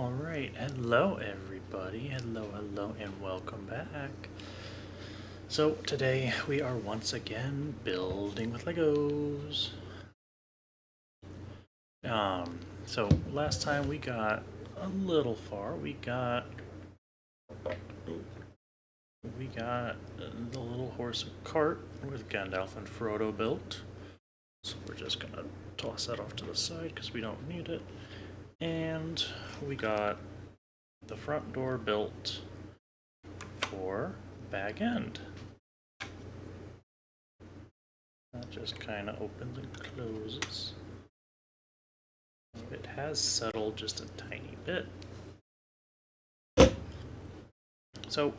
Alright, hello everybody, hello, and welcome back. So today we are once again building with Legos. So last time we got a little far. We got the little horse and cart with Gandalf and Frodo built. So we're just gonna toss that off to the side because we don't need it. And we got the front door built for Bag End. That just kind of opens and closes. It has settled just a tiny bit. So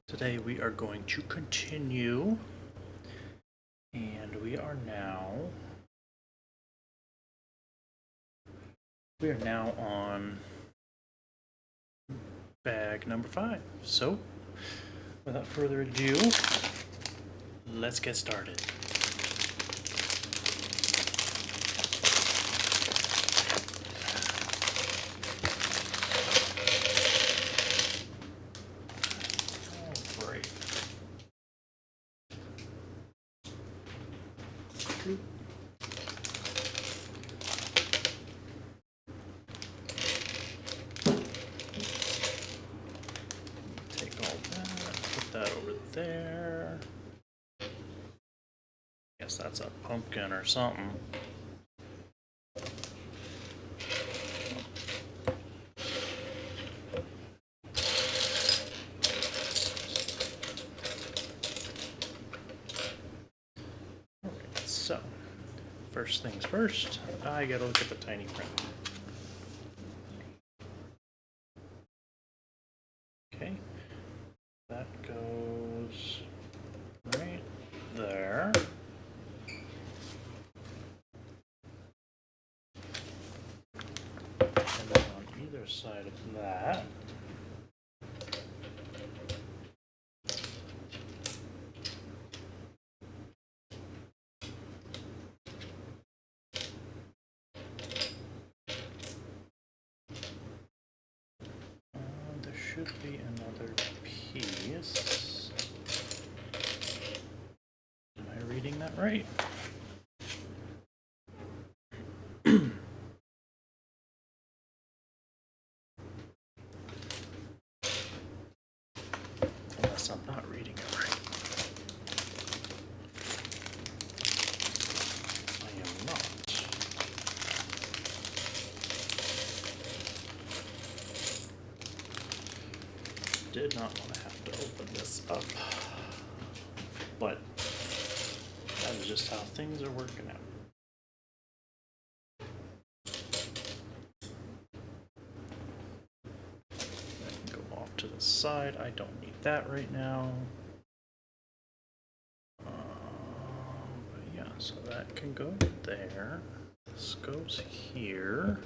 today we are going to continue, and we are now on bag number 5. So without further ado, let's get started. Take all that, put that over there. Guess that's a pumpkin or something. Alright, so first things first, I gotta look at the tiny print. Okay, that goes right there. And then on either side of that, there should be another piece. Am I reading that right? Unless I'm not reading it right. I am not. Did not want to have to open this up, but that is just how things are working out. That can go off to the side. I don't need that right now. But yeah, so that can go there. This goes here.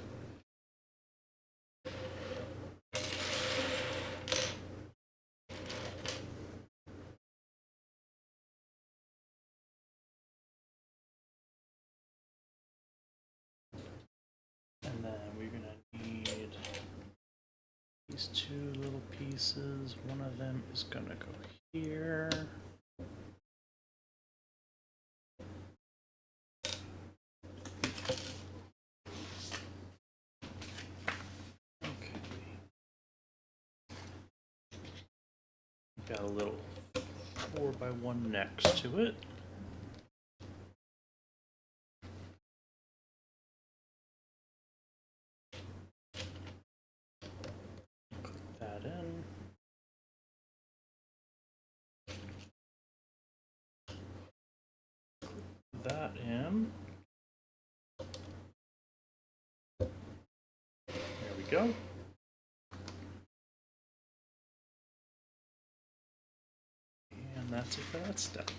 And then we're gonna need these two little pieces. One of them is gonna go here. Okay. Got a little 4x1 next to it. Click that in. Click that in. There we go. And that's it for that step.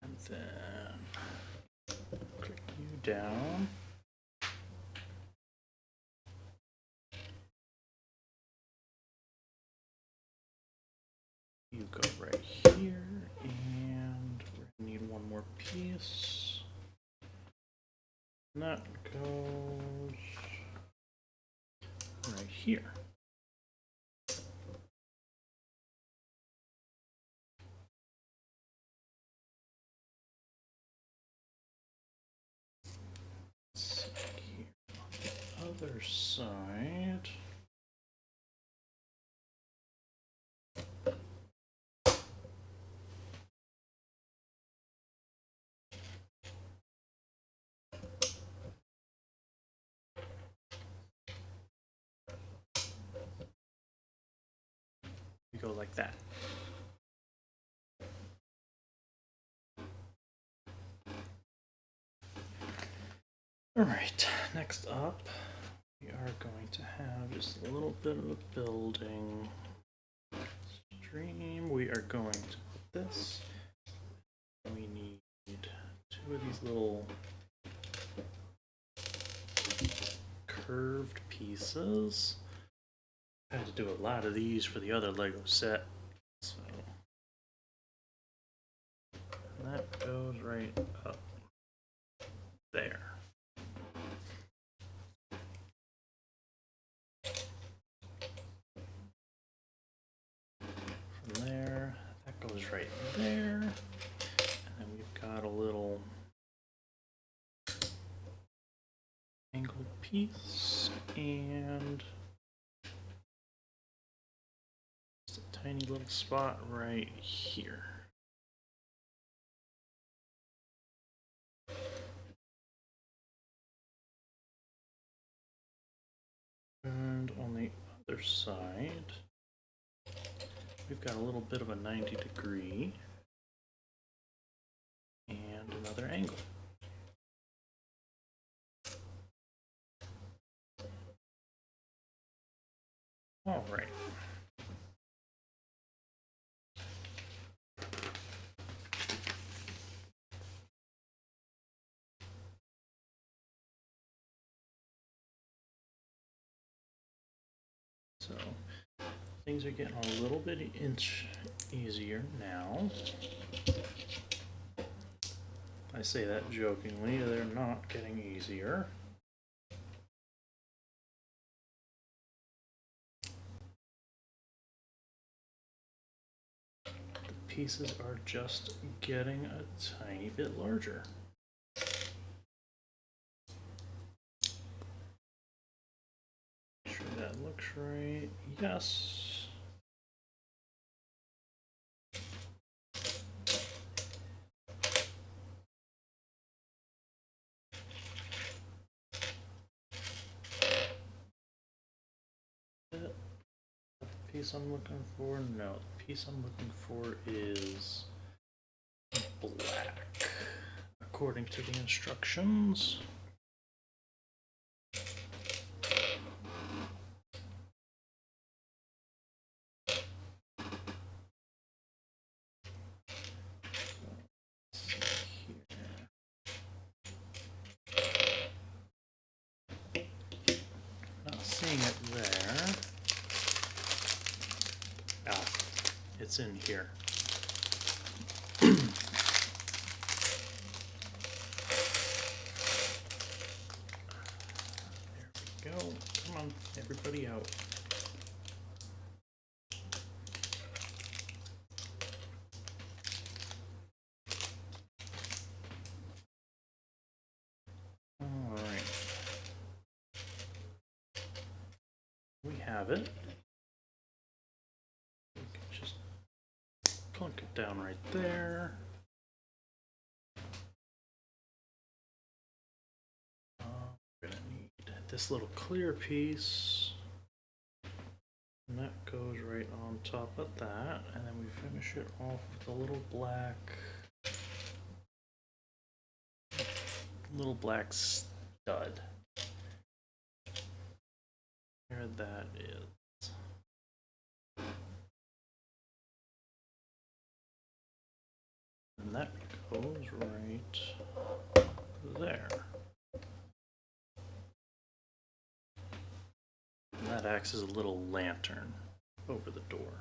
And then click you down. You go right here, and we're gonna need one more piece. And that goes right here. Let's see here on the other side. We go like that. All right, next up, we are going to have just a little bit of a building stream. We are going to put this. We need two of these little curved pieces. I had to do a lot of these for the other Lego set, so that goes right up there. From there, that goes right there, and then we've got a little angled piece and just a tiny little spot right here. And on the other side, we've got a little bit of a 90-degree and another angle. All right. So things are getting a little bit easier now. I say that jokingly, they're not getting easier. The pieces are just getting a tiny bit larger. Make sure that looks right. Yes. The piece I'm looking for? No, the piece I'm looking for is black, according to the instructions. Not seeing it there. Ah, it's in here. There we go. Come on, everybody out. All right. We have it. We can just plunk it down right there. We're gonna need this little clear piece, and that goes right on top of that, and then we finish it off with a little black stud. There that is. And that goes right there. And that acts as a little lantern over the door.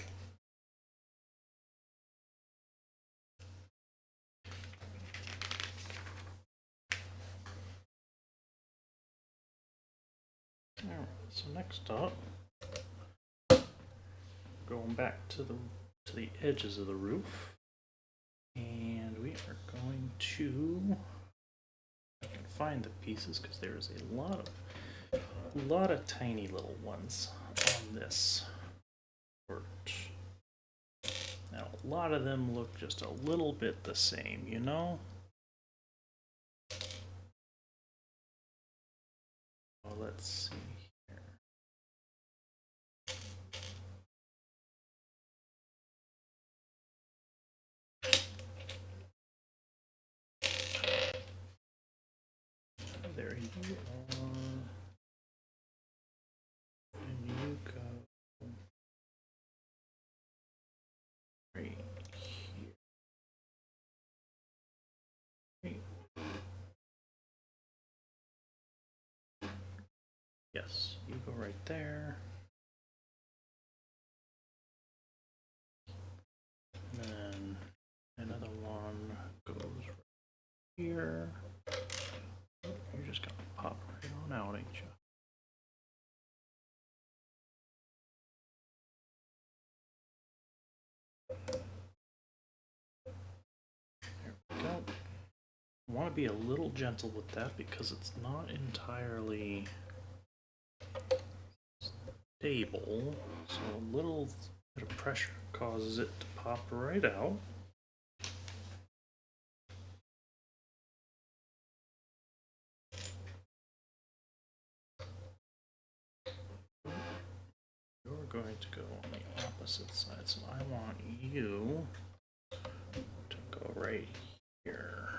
So next up, going back to the edges of the roof, and we are going to find the pieces because there is a lot of tiny little ones on this fort. Now a lot of them look just a little bit the same, you know? Well, let's see here. There you are. And you go right here. Right. Yes, you go right there. And then another one goes right here. You're just gonna pop right on out, ain't you? There we go. I want to be a little gentle with that because it's not entirely stable. So a little bit of pressure causes it to pop right out. You're going to go on the opposite side, so I want you to go right here.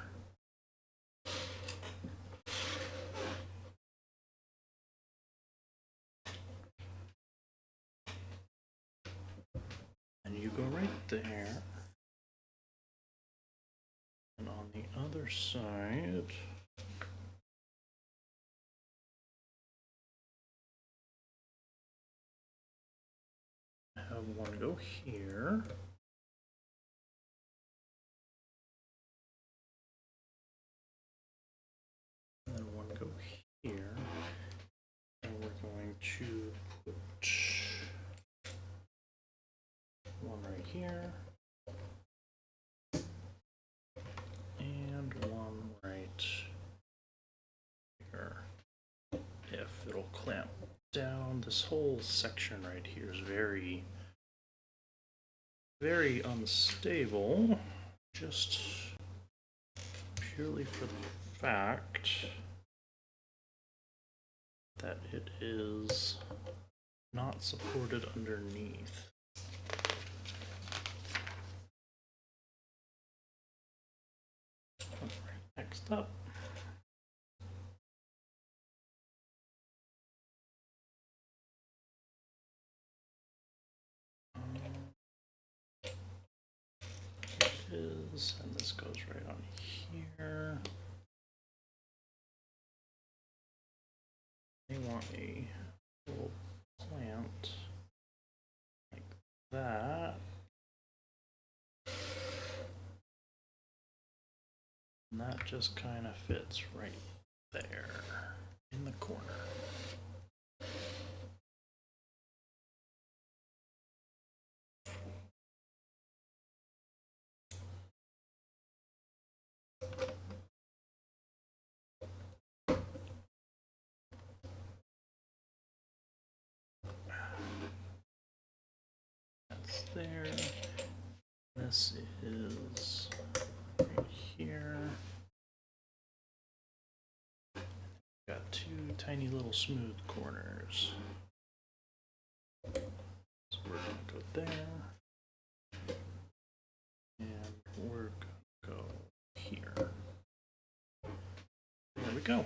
And you go right there. And on the other side, have one go here. And then one go here. And we're going to put one right here. And one right here. If it'll clamp down, this whole section right here is very unstable, just purely for the fact that it is not supported underneath. Alright, next up. And this goes right on here. They want a little plant like that. And that just kind of fits right there in the corner. That's there. This is right here. Got two tiny little smooth corners. So we're going to go there. And we're going to go here. There we go.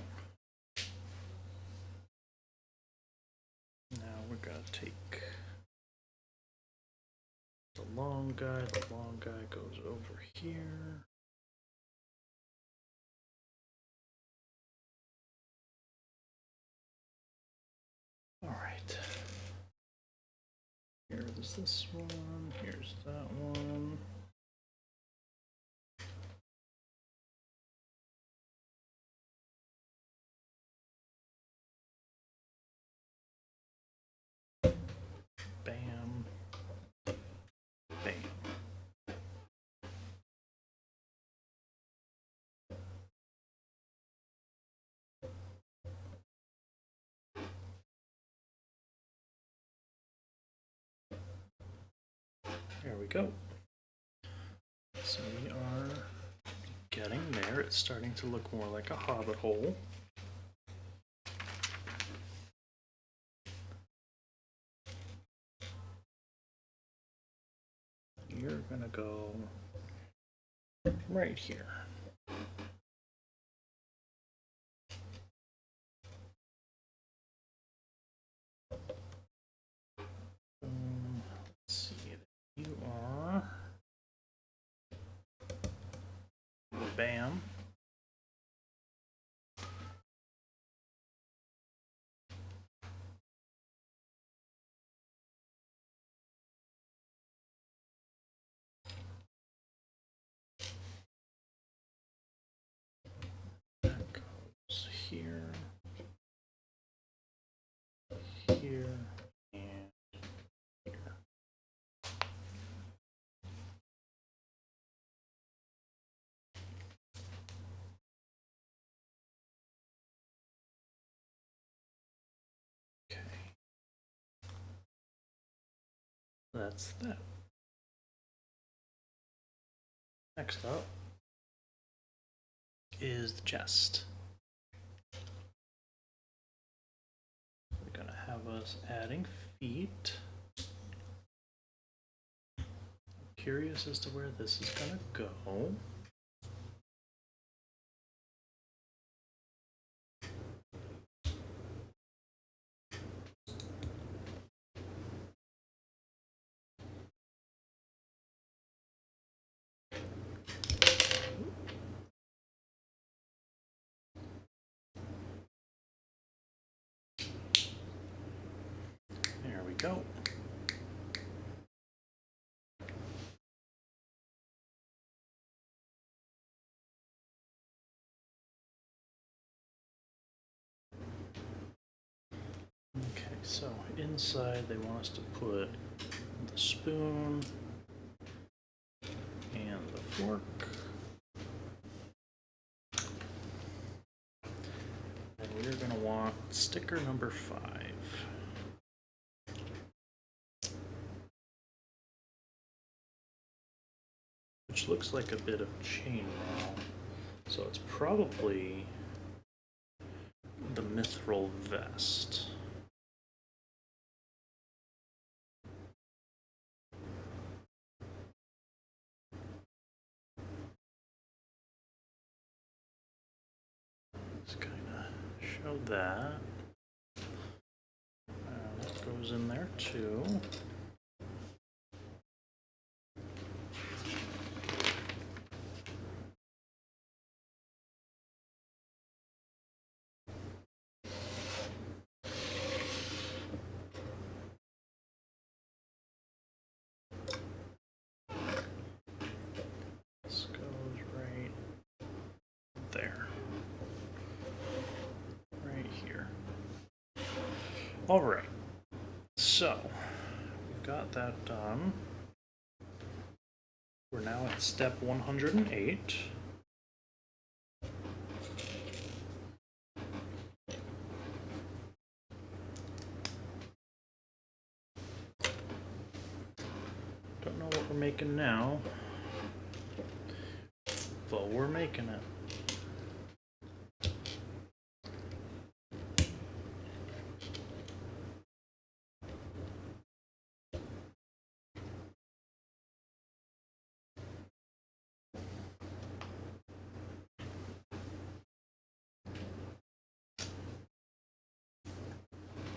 Now we're going to take the long guy. The long guy goes over here. All right. Here's this one. Here's that one. we go. So we are getting there. It's starting to look more like a hobbit hole. You're gonna go right here. Let's see. You are bam. That goes here, here, and here. Okay. That's that. Next up is the chest. We're gonna have us adding feet. I'm curious as to where this is gonna go. There we go. Okay, so inside they want us to put the spoon and the fork. And we're going to want sticker number 5. Which looks like a bit of chainmail. So it's probably the mithril vest. Just kind of show that. That goes in there too. This goes right there. Right here. All right. So, we've got that done. We're now at step 108. Don't know what we're making now, but we're making it.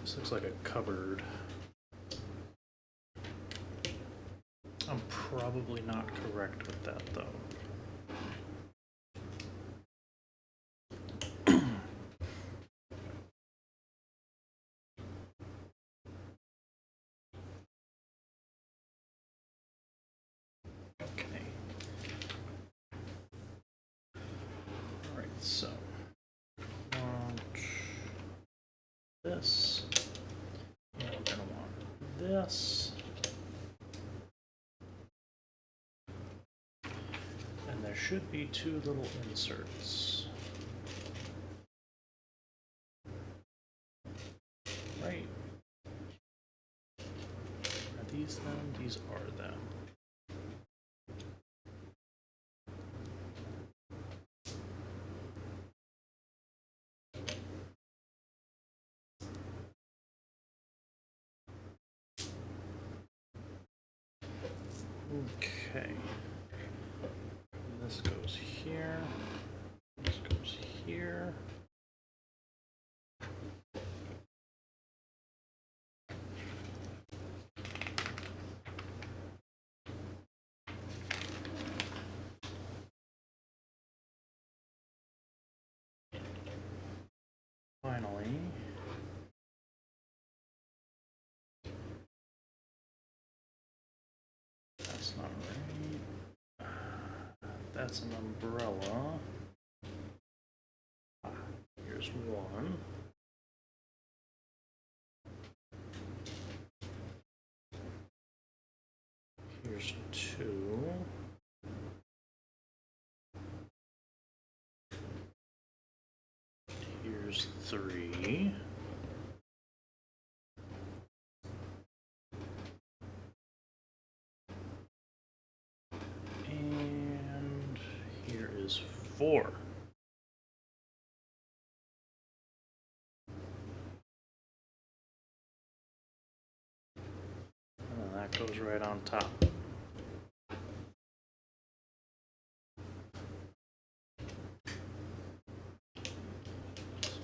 This looks like a cupboard. I'm probably not correct with that though. Okay. All right, so want this, and we're gonna want this. And there should be 2 little inserts. Right. Are these them? These are them. Okay. This goes here. This goes here. Finally, that's not right. That's an umbrella. Here's one. Here's two. Here's three. And here is four. And then that goes right on top.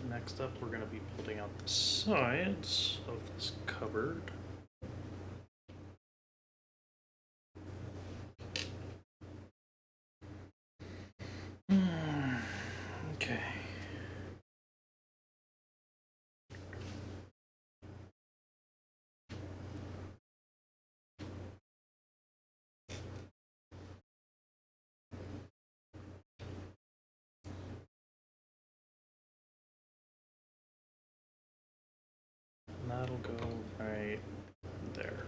Next up, we're going to be building out the sides of this cupboard. Okay. And that'll go right there.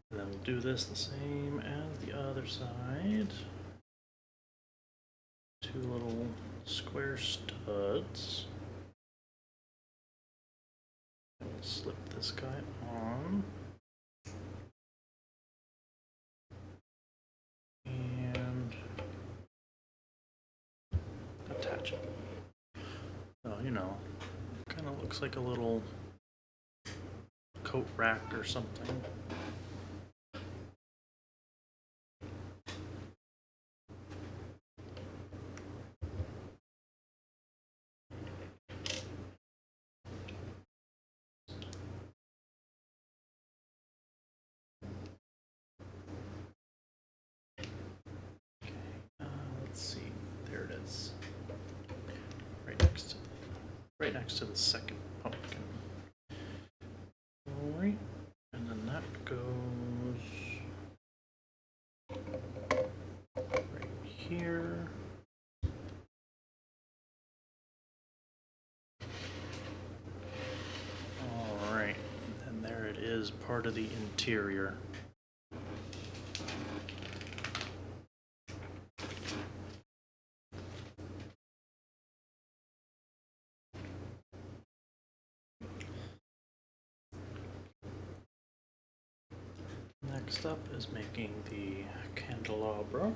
And then we'll do this the same as the other side. Two little square studs. And we'll slip this guy on. And attach it. Oh, you know, kind of looks like a little coat rack or something. Let's see, there it is. Right next to the second pumpkin. Alright, and then that goes right here. Alright, and there it is, part of the interior. Next up is making the candelabra.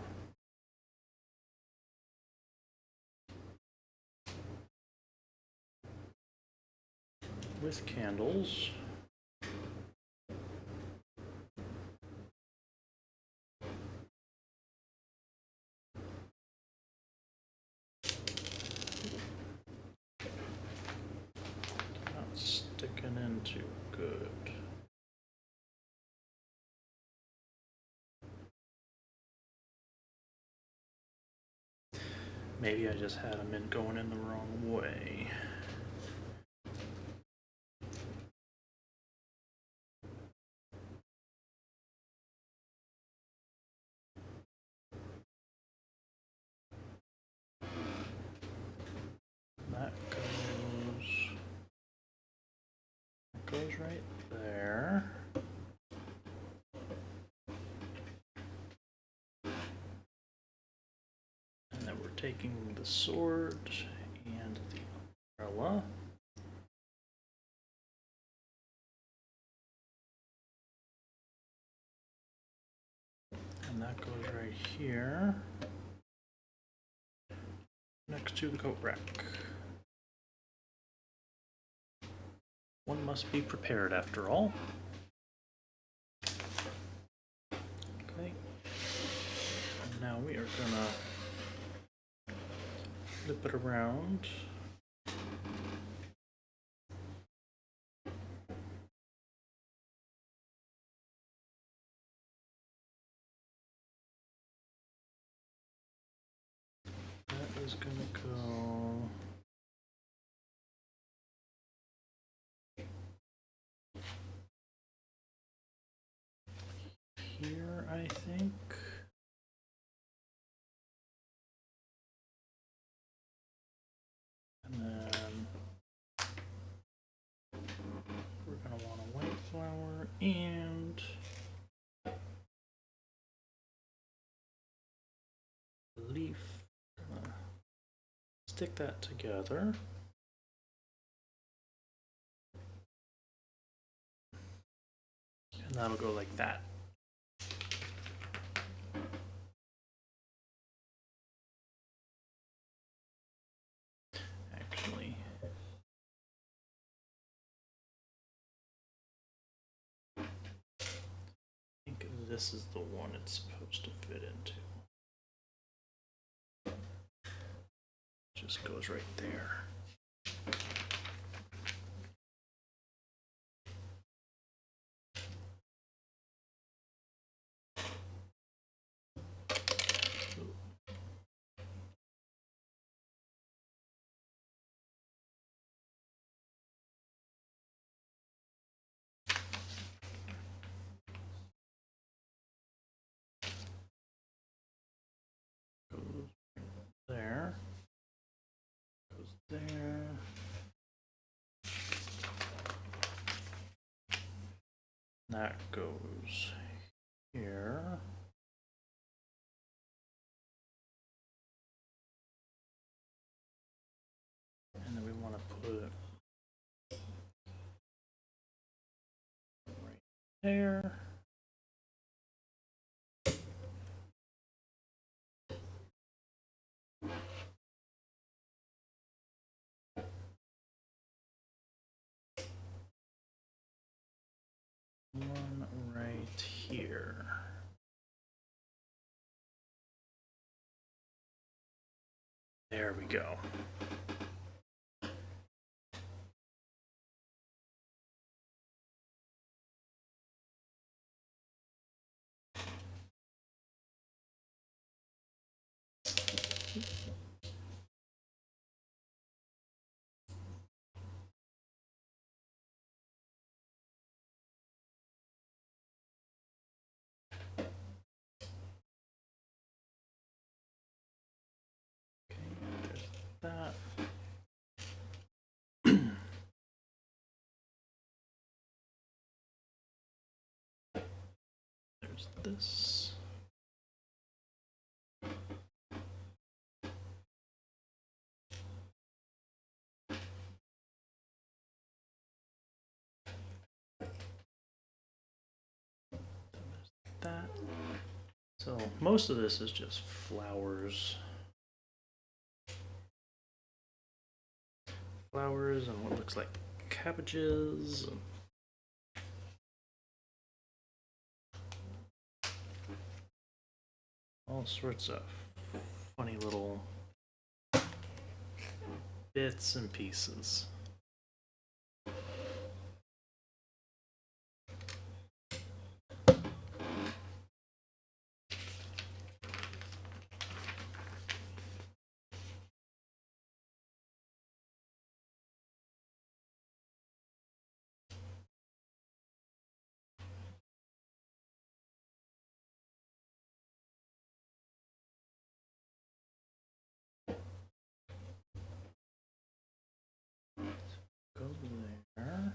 With candles. Not sticking in too good. Maybe I just had them going in the wrong way. That goes right there. And then we're taking the sword and the umbrella. And that goes right here, next to the coat rack. One must be prepared after all. Okay. Now we are gonna flip it around. That is gonna go here, I think. And then we're gonna want a white flower and leaf. Stick that together. And that'll go like that. Actually, I think this is the one it's supposed to fit into. Just goes right there. Goes there. Goes there. That goes here. And then we want to put it right there. One right here. There we go. Okay, there's that. There's this. That. So most of this is just flowers. Flowers and what looks like cabbages. All sorts of funny little bits and pieces. Go there.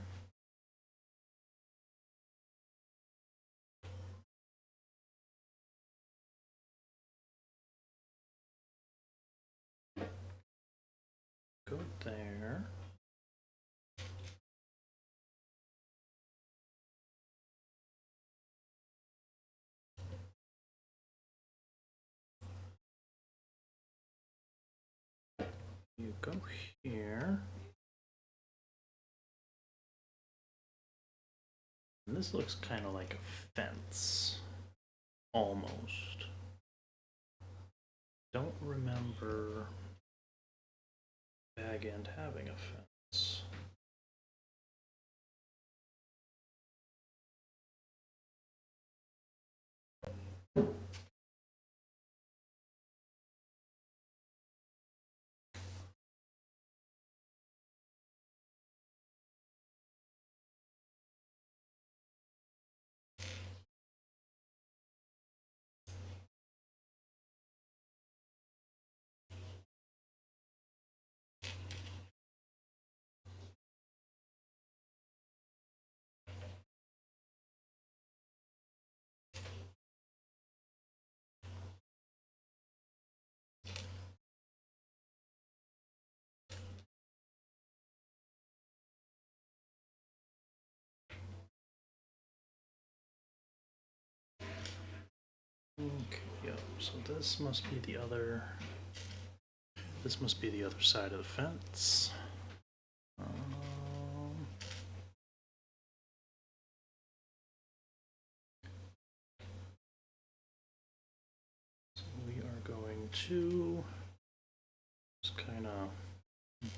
Go there. You go here. And this looks kind of like a fence, almost. Don't remember Bag End having a fence. Okay, yep, so this must be the other side of the fence. So we are going to just kind of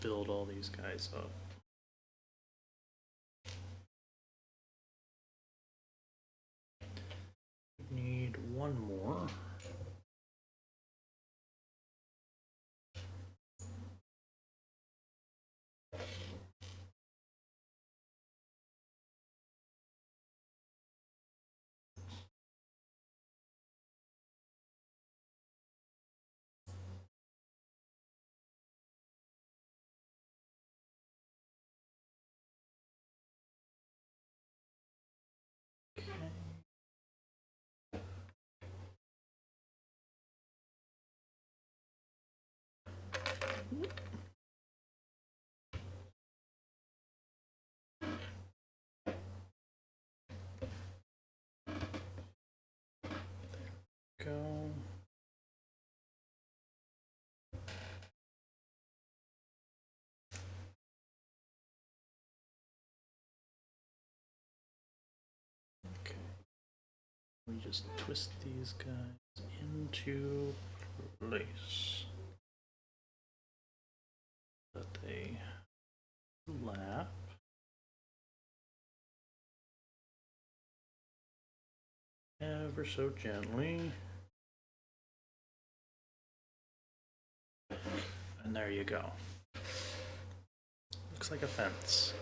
build all these guys up. We need one more. Go. Okay. We just twist these guys into place. That they lap. Ever so gently. And there you go. Looks like a fence.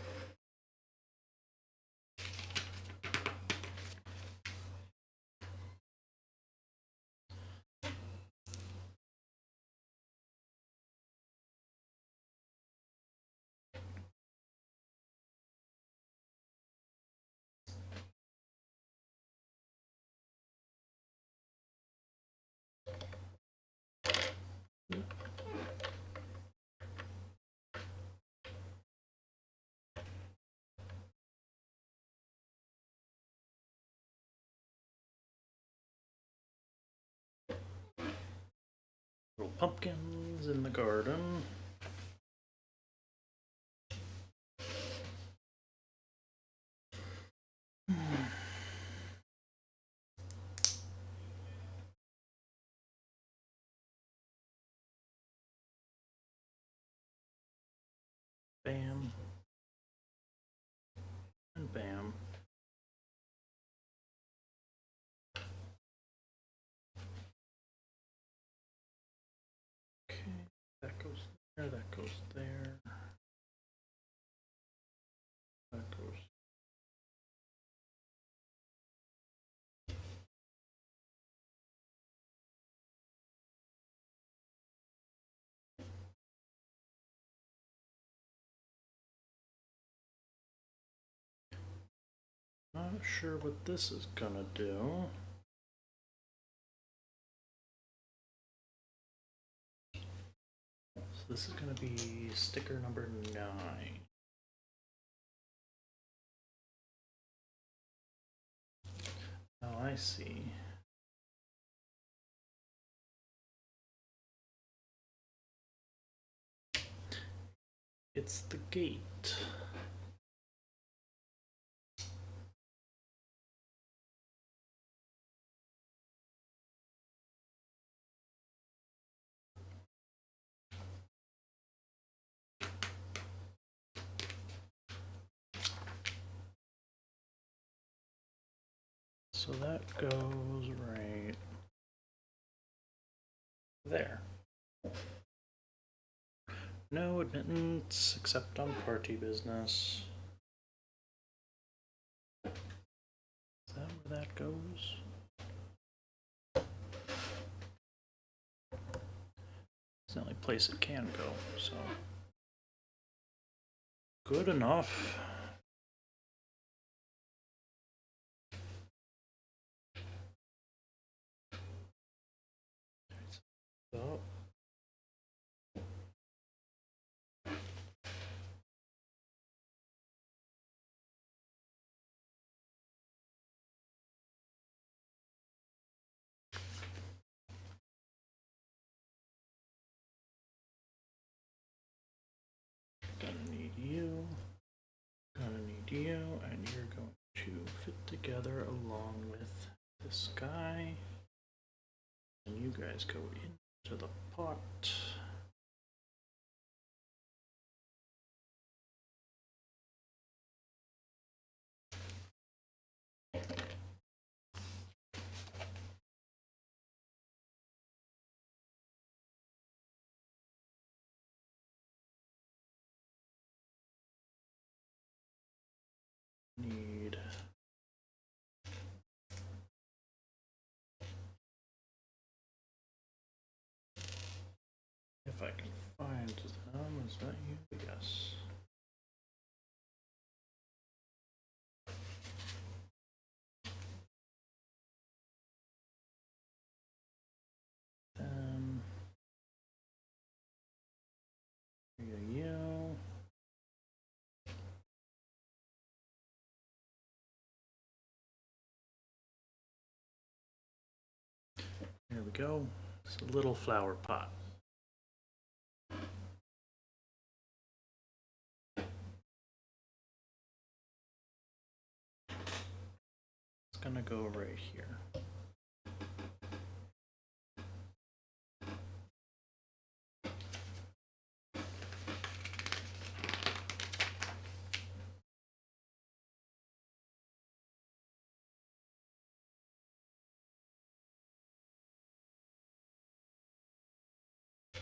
Little pumpkins in the garden. Bam. And bam. Okay, that goes there, that goes there. That goes. Not sure what this is gonna do. So this is gonna be sticker number 9. Oh, I see. It's the gate. So that goes right there. No admittance except on party business. Is that where that goes? It's the only place it can go, so. Good enough. So. Gonna need you, and you're going to fit together along with this guy. And you guys go into the pot. Need if I can find them, is that you? Yes. Then you. There we go. It's a little flower pot. It's gonna go right here.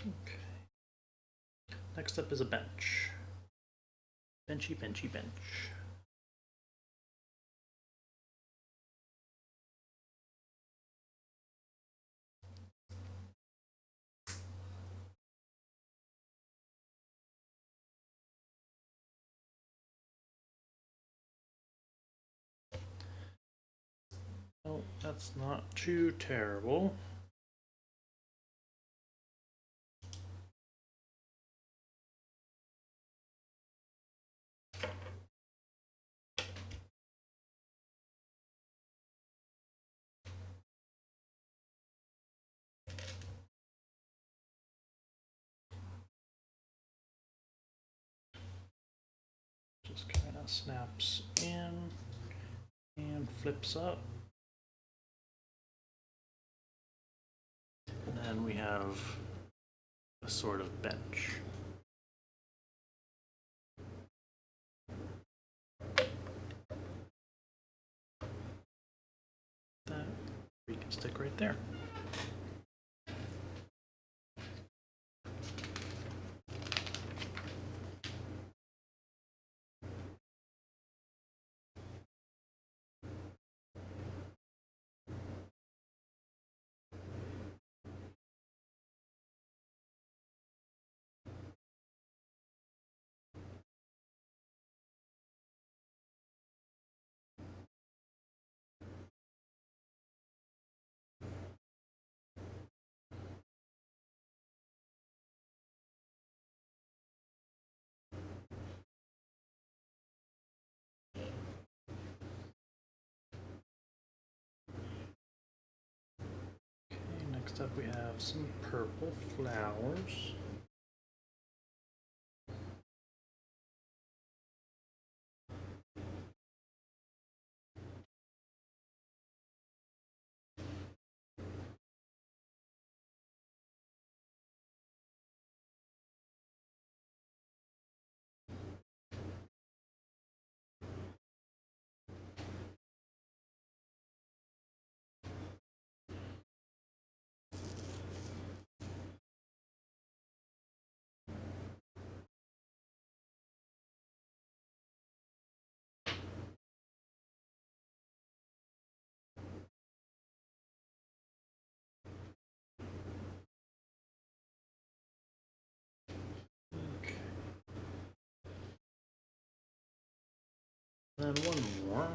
Okay. Next up is a bench. Benchy, benchy, bench. Oh, that's not too terrible. Just kind of snaps in and flips up. And then we have a sort of bench. That we can stick right there. Next up we have some purple flowers. Then one more.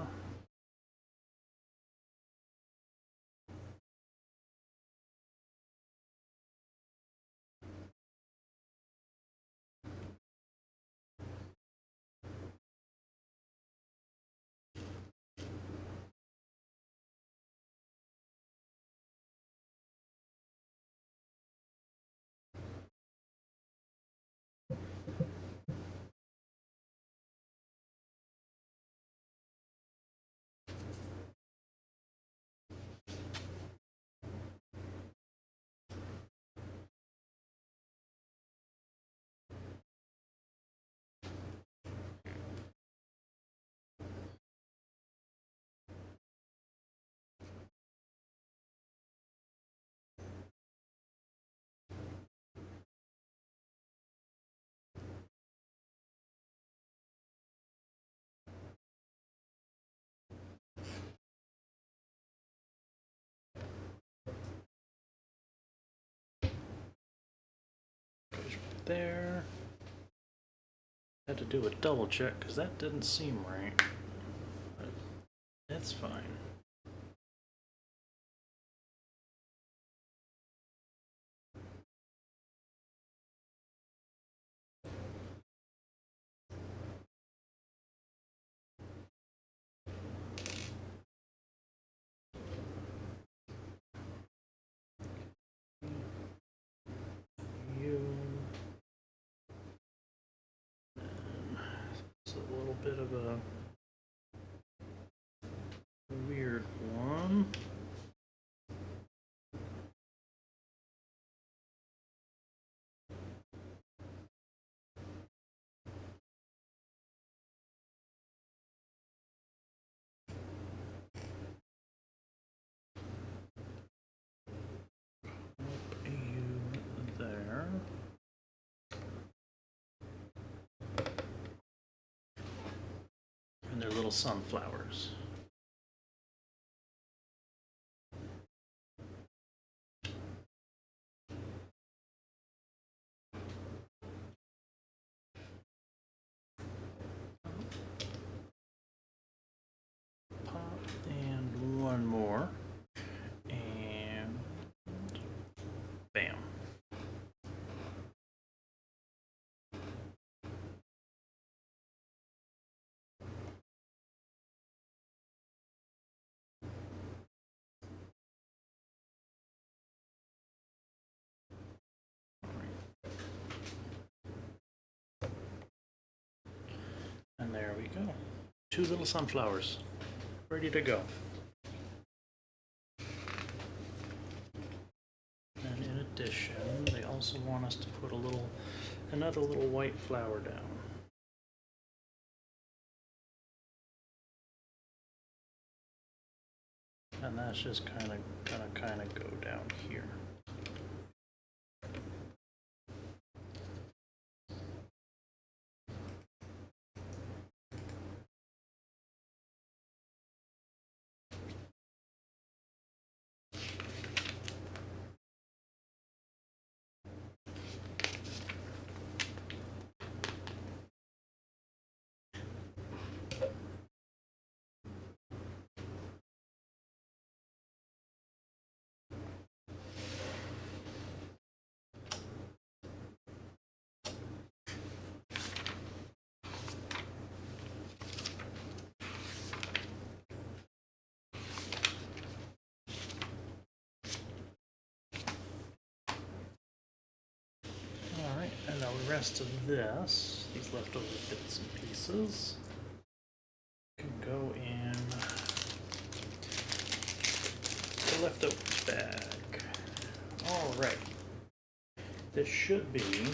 There. Had to do a double check because that didn't seem right. But it's fine. It's a little bit of a weird one. There. And they're little sunflowers. Pop and one more. And bam. And there we go. 2 little sunflowers ready to go. And in addition, they also want us to put another little white flower down. And that's just gonna go down here. And now the rest of this, these leftover bits and pieces, can go in the leftovers bag. All right. This should be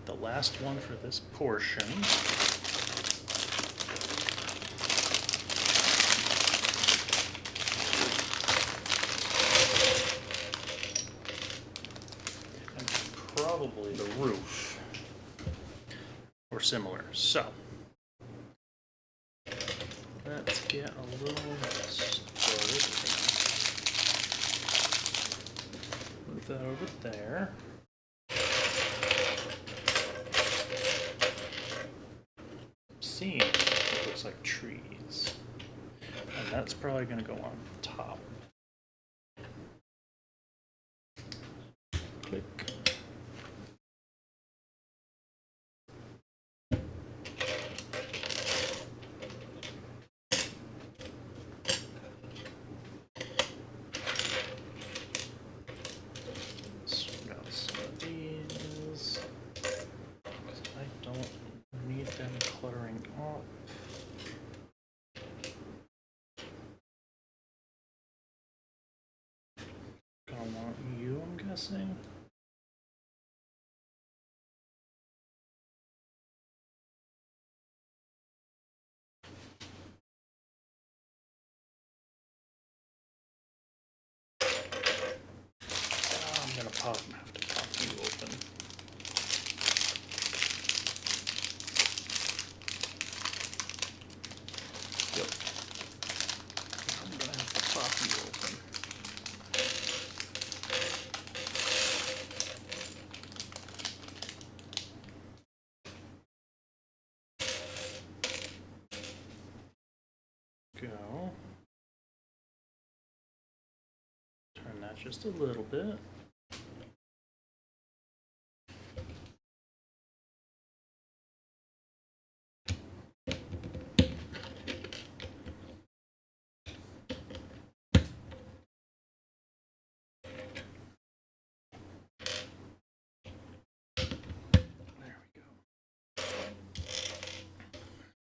the last one for this portion. Probably the roof or similar. So let's get a little started. Move that over there. Oops. seeing it looks like trees. And that's probably going to go on top. Click. Swing out some of these, because I don't need them cluttering up. Gonna want you, I'm guessing. I'm gonna have to pop you open. Yep. I'm gonna have to pop you open. Go. Turn that just a little bit.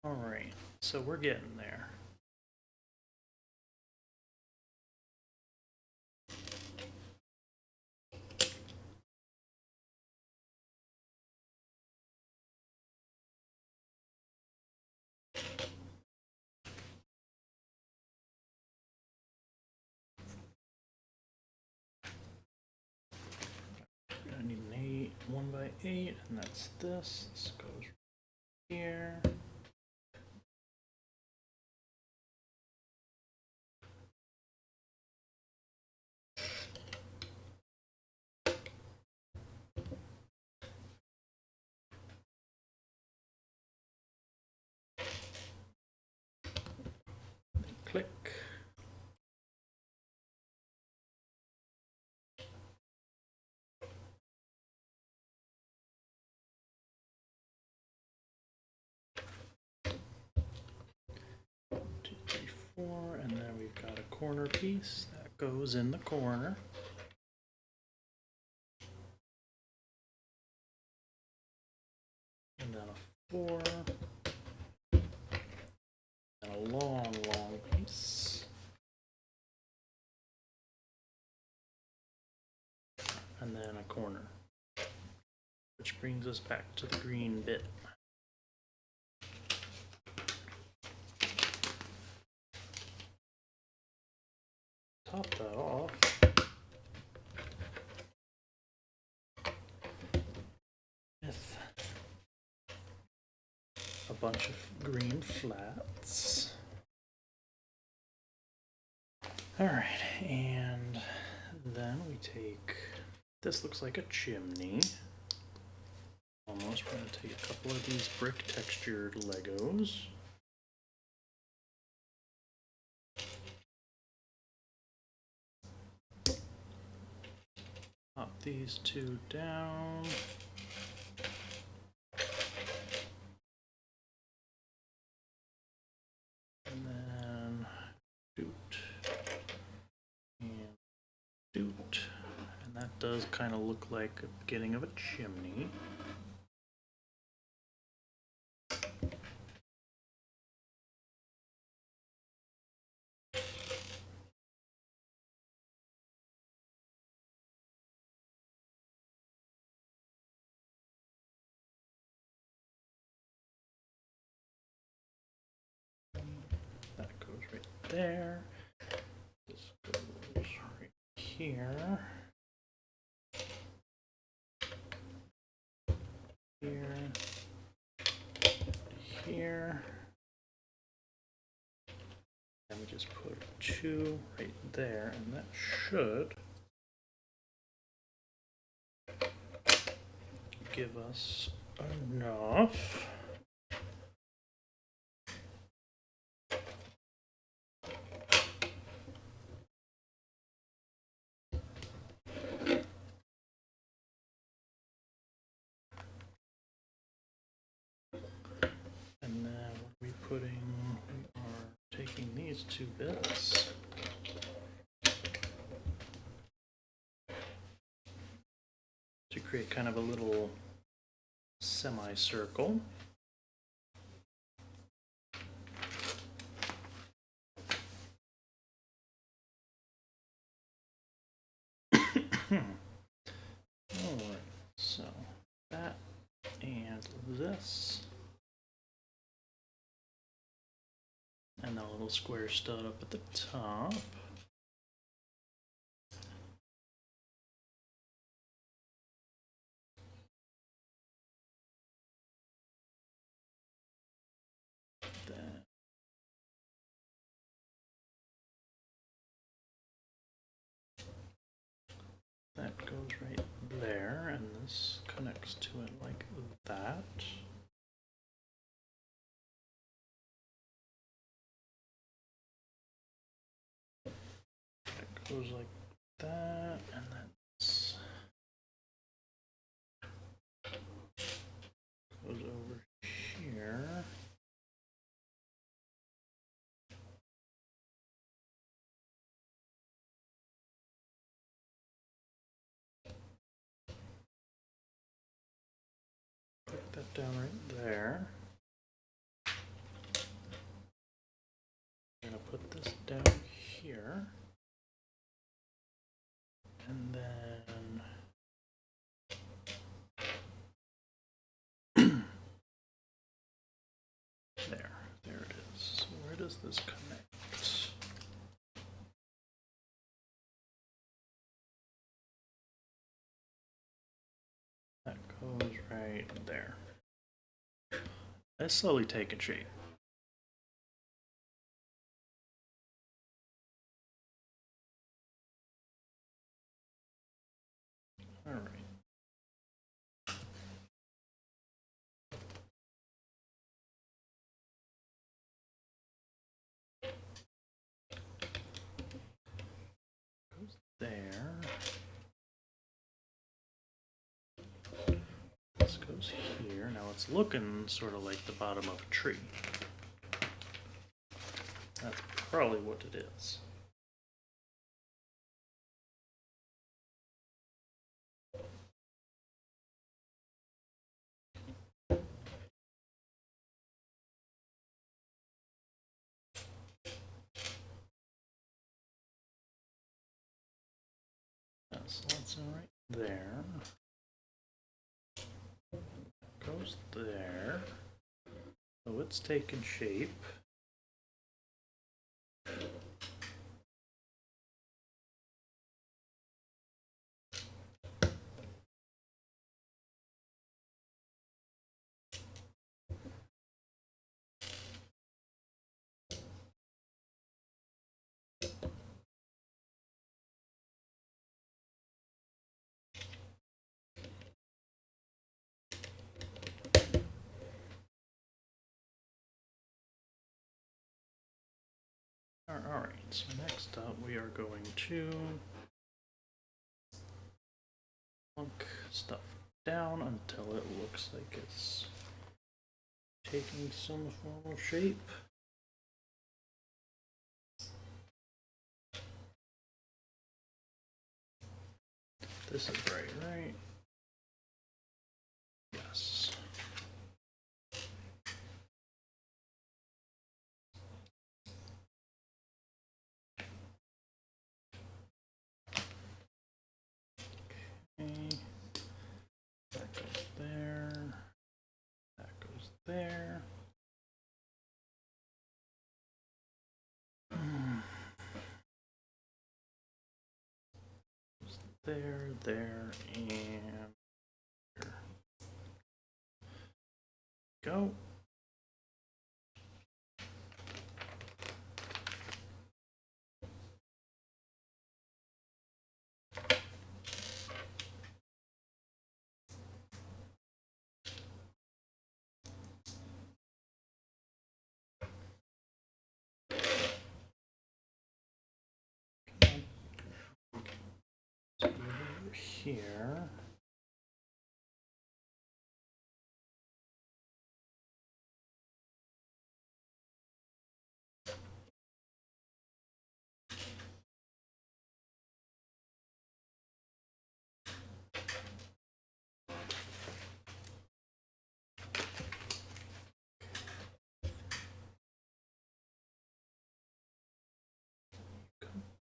Alright, so we're getting there. I need an 1x8, and that's this. This goes here. Click. Two, three, four, and then we've got a corner piece that goes in the corner. And then a 4. And a long, long piece. And then a corner. Which brings us back to the green bit. Top that off. With a bunch of green flats. Alright, and then we take, this looks like a chimney. Almost, we're going to take a couple of these brick textured Legos. Pop these two down. And then doot. And doot. And that does kind of look like the beginning of a chimney. That goes right there. This goes right here. Here. Here. And we just put 2 right there, and that should give us enough taking these 2 bits to create kind of a little semicircle. Alright, so that and this. And the little square stud up at the top. Then that goes right there, and this connects to it like that. That goes like that, and then this goes over here. Put that down right there. I'm gonna put this down here. And then there it is. So where does this connect? That goes right there. It's slowly taking shape. All right. Goes there. This goes here. Now it's looking sort of like the bottom of a tree. That's probably what it is. So that's right there. Goes there. So it's taking shape. All right, so next up we are going to plunk stuff down until it looks like it's taking some formal shape. This is right? Yes. Okay. That goes there. That goes there. There, and here. Go. Over here.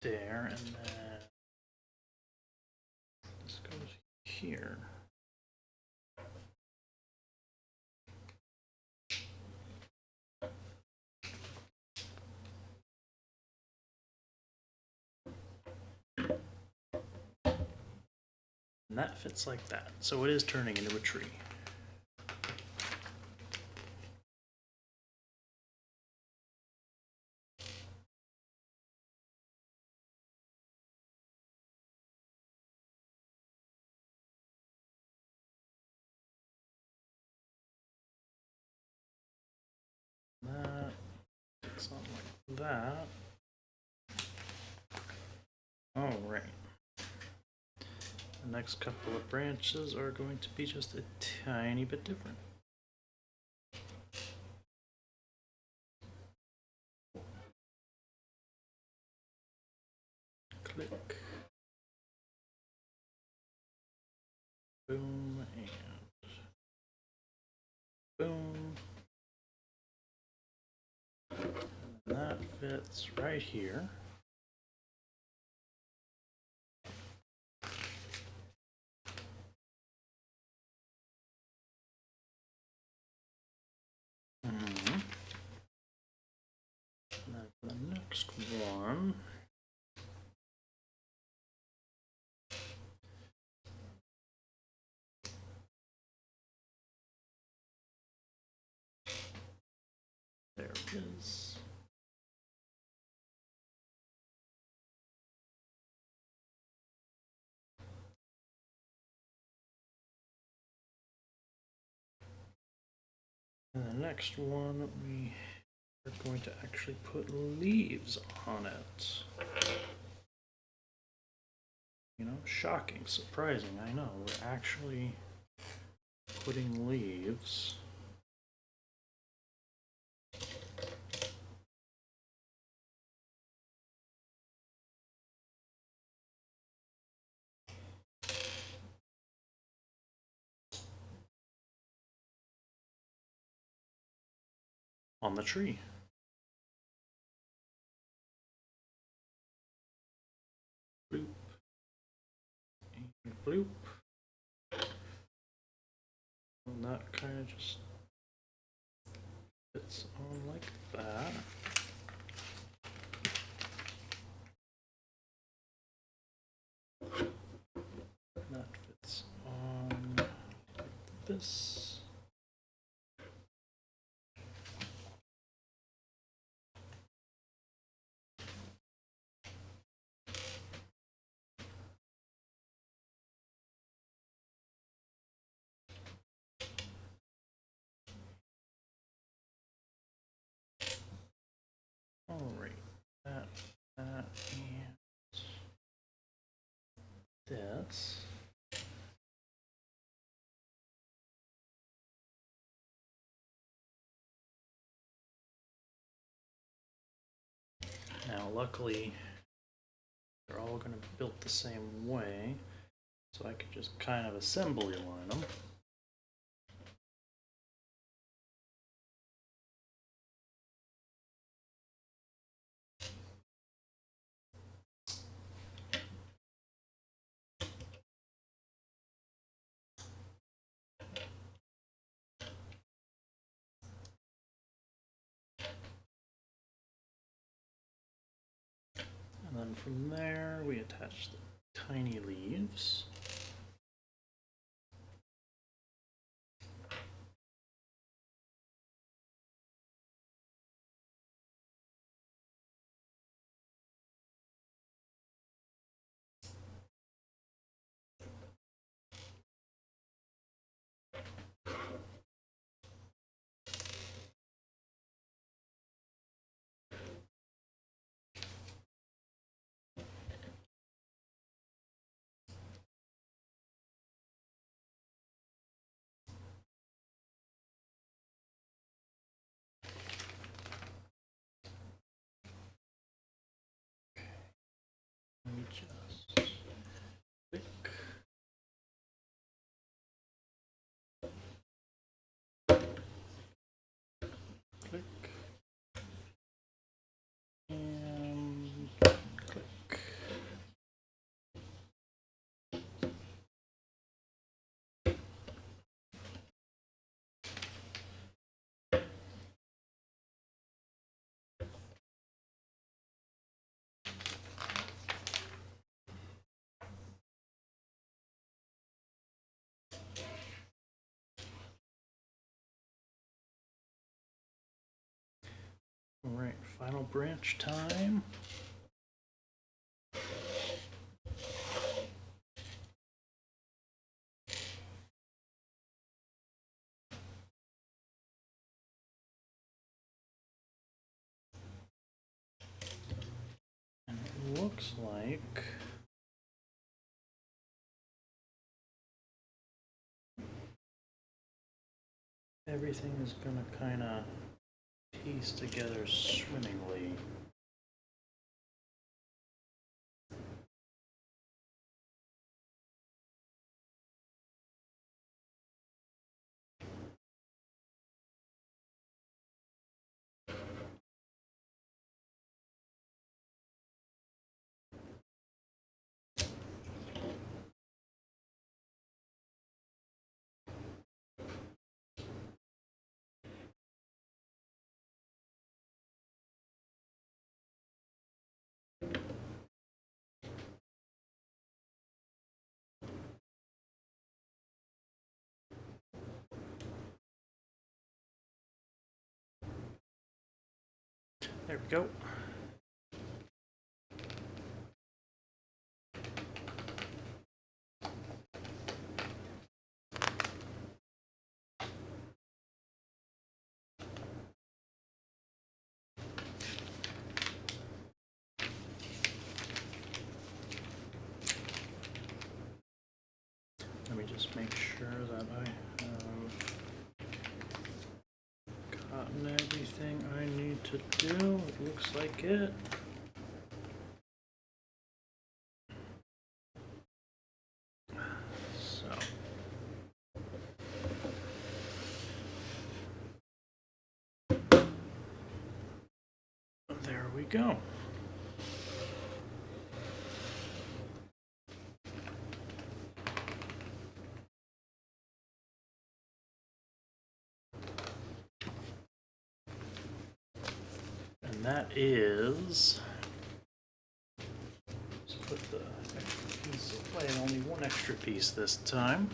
there, and then this goes here. And that fits like that. So it is turning into a tree. That, something like that. All right. The next couple of branches are going to be just a tiny bit different. Click. Boom and boom. And that fits right here. And then for the next one, there it is. And the next one, we are going to actually put leaves on it. You know, shocking, surprising, I know. We're actually putting leaves on the tree. Bloop. And bloop. And that kind of just fits on like that. And that fits on like this. Alright, that, and this. Now, luckily, they're all going to be built the same way, so I could just kind of assembly line them. And then from there, we attach the tiny leaves. Alright, final branch time. And it looks like everything is gonna kinda piece together swimmingly. There we go. Let me just make sure that I have gotten everything I need to do. It looks like it. So there we go. And that is, let's put the extra piece away, only one extra piece this time.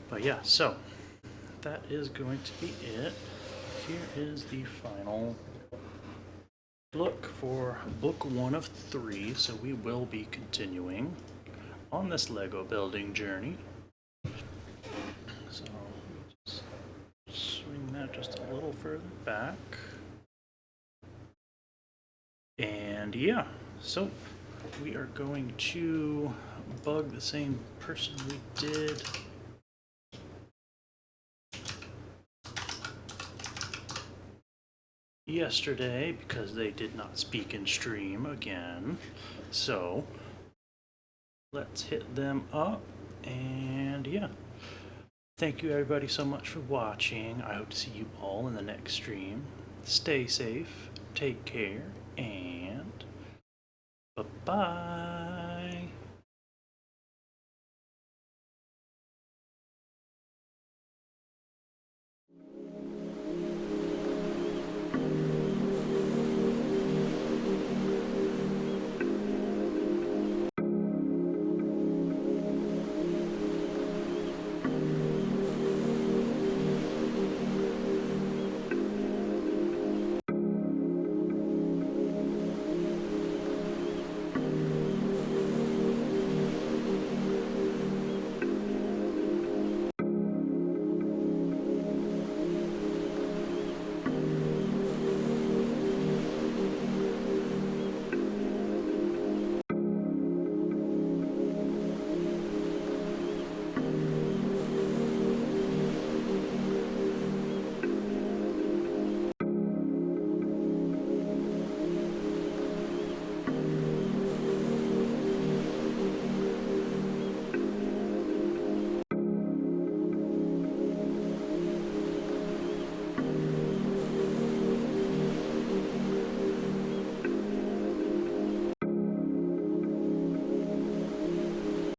But yeah, so that is going to be it. Here is the final look for book 1 of 3. So we will be continuing on this Lego building journey. So just swing that just a little further back. And yeah, so we are going to bug the same person we did yesterday because they did not speak in stream again. So let's hit them up, and yeah. Thank you everybody so much for watching. I hope to see you all in the next stream. Stay safe, take care, and bye-bye.